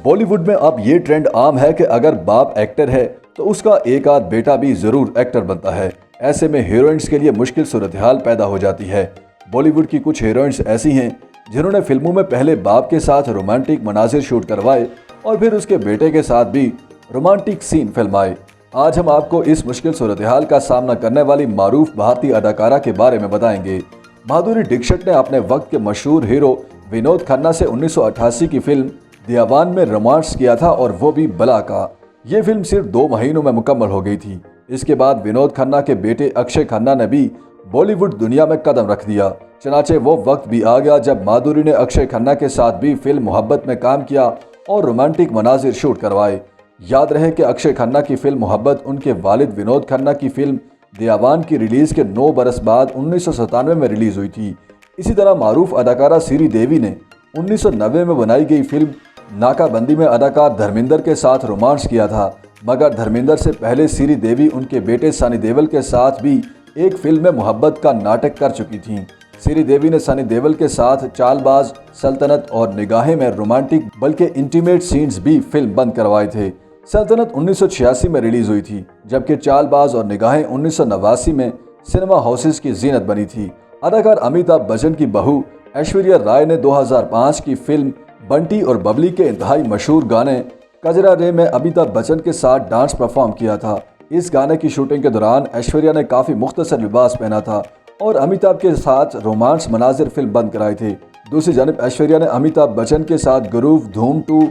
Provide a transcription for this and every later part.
बॉलीवुड में अब ये ट्रेंड आम है कि अगर बाप एक्टर है तो उसका एक आध बेटा भी जरूर एक्टर बनता है। ऐसे में हीरोइंस के लिए मुश्किल सूरत-हाल पैदा हो जाती है। बॉलीवुड की कुछ हीरोइंस ऐसी हैं जिन्होंने फिल्मों में पहले बाप के साथ रोमांटिक मनाजिर शूट करवाए और फिर उसके बेटे के साथ भी रोमांटिक सीन फिल्माए। आज हम आपको इस मुश्किल सूरत-हाल का सामना करने वाली मारूफ भारतीय अदाकारा के बारे में बताएंगे। माधुरी दीक्षित ने अपने वक्त के मशहूर हीरो विनोद खन्ना से 1988 की फिल्म दयावान में रोमांस किया था और वो भी बला का। ये फिल्म सिर्फ 2 महीनों में मुकम्मल हो गई थी। इसके बाद विनोद खन्ना के बेटे अक्षय खन्ना ने भी बॉलीवुड दुनिया में कदम रख दिया। चनाचे वो वक्त भी आ गया जब माधुरी ने अक्षय खन्ना के साथ भी फिल्म मोहब्बत में काम किया और रोमांटिक मनाजिर शूट करवाए। याद रहे कि अक्षय खन्ना की फिल्म मोहब्बत उनके वालिद विनोद खन्ना की फिल्म दयावान की रिलीज के 9 बरस बाद 1997 में रिलीज हुई थी। इसी तरह मारूफ अदाकारा श्री देवी ने 1990 में बनाई गई फिल्म नाकाबंदी में अदाकार धर्मेंद्र के साथ रोमांस किया था, मगर धर्मेंद्र से पहले श्री देवी उनके बेटे सनी देओल के साथ भी एक फिल्म में मोहब्बत का नाटक कर चुकी थीं। श्री देवी ने सनी देओल के साथ चालबाज, सल्तनत और निगाहें में रोमांटिक बल्कि इंटीमेट सीन्स भी फिल्म बंद करवाए थे। सल्तनत 1986 में रिलीज हुई थी, जबकि चालबाज और निगाहें 1989 में सिनेमा हाउसेस की जीनत बनी थी। अदाकार अमिताभ बच्चन की बहू ऐश्वर्या राय ने 2005 की फिल्म बंटी और बबली के इंतहाई मशहूर गाने कजरा रे में अमिताभ बच्चन के साथ डांस परफॉर्म किया था। इस गाने की शूटिंग के दौरान ऐश्वर्या ने काफ़ी मुख्तसर लिबास पहना था और अमिताभ के साथ रोमांस मनाजिर फिल्म बंद कराए थे। दूसरी जानब ऐश्वर्या ने अमिताभ बच्चन के साथ गुरूव, धूम 2,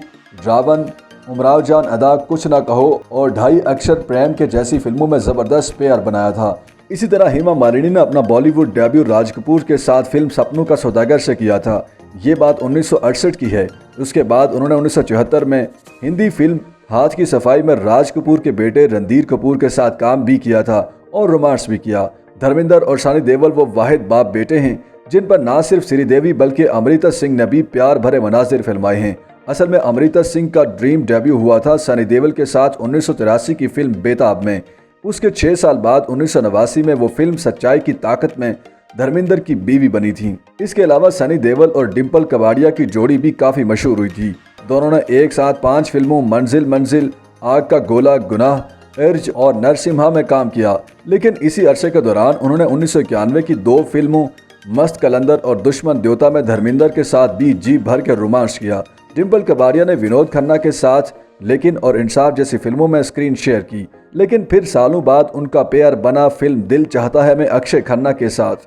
ड्रावन, उमराव जान अदा, कुछ ना कहो और 2.5 अक्षर प्रेम के जैसी फिल्मों में ज़बरदस्त पेयर बनाया था। इसी तरह हेमा मालिनी ने अपना बॉलीवुड डेब्यू राज कपूर के साथ फिल्म सपनों का सौदागर से किया था। ये बात 1968 की है। उसके बाद उन्होंने 1974 में हिंदी फिल्म हाथ की सफाई में राज कपूर के बेटे रणधीर कपूर के साथ काम भी किया था और रोमांस भी किया। धर्मेंद्र और सनी देओल वो वाहिद बाप बेटे हैं जिन पर ना सिर्फ श्रीदेवी बल्कि अमृता सिंह ने भी प्यार भरे मनाजिर फिल्माए हैं। असल में अमृता सिंह का ड्रीम डेब्यू हुआ था सनी देओल के साथ 1983 की फिल्म बेताब में। उसके 6 साल बाद 1989 में वो फिल्म सच्चाई की ताकत में धर्मेंद्र की बीवी बनी थी। इसके अलावा सनी देओल और डिम्पल कबाड़िया की जोड़ी भी काफ़ी मशहूर हुई थी। दोनों ने एक साथ 5 फिल्मों मंजिल मंजिल, आग का गोला, गुनाह, इर्ज और नरसिम्हा में काम किया। लेकिन इसी अरसे के दौरान उन्होंने 1991 की 2 फिल्मों मस्त कलंदर और दुश्मन द्योता में धर्मेंद्र के साथ भी जी भर के रोमांस किया। डिम्पल कबाड़िया ने विनोद खन्ना के साथ लेकिन और इंसाफ जैसी फिल्मों में स्क्रीन शेयर की, लेकिन फिर सालों बाद उनका पेयर बना फिल्म दिल चाहता है में अक्षय खन्ना के साथ।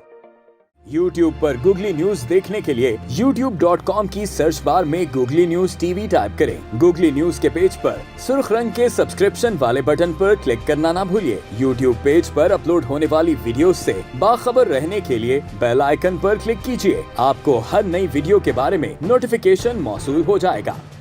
YouTube पर गूगली न्यूज देखने के लिए youtube.com की सर्च बार में गूगली न्यूज टीवी टाइप करें। गूगली न्यूज के पेज पर सुर्ख रंग के सब्सक्रिप्शन वाले बटन पर क्लिक करना ना भूलिए। YouTube पेज पर अपलोड होने वाली वीडियोस से बाखबर रहने के लिए बेल आइकन पर क्लिक कीजिए। आपको हर नई वीडियो के बारे में नोटिफिकेशन मौसूल हो जाएगा।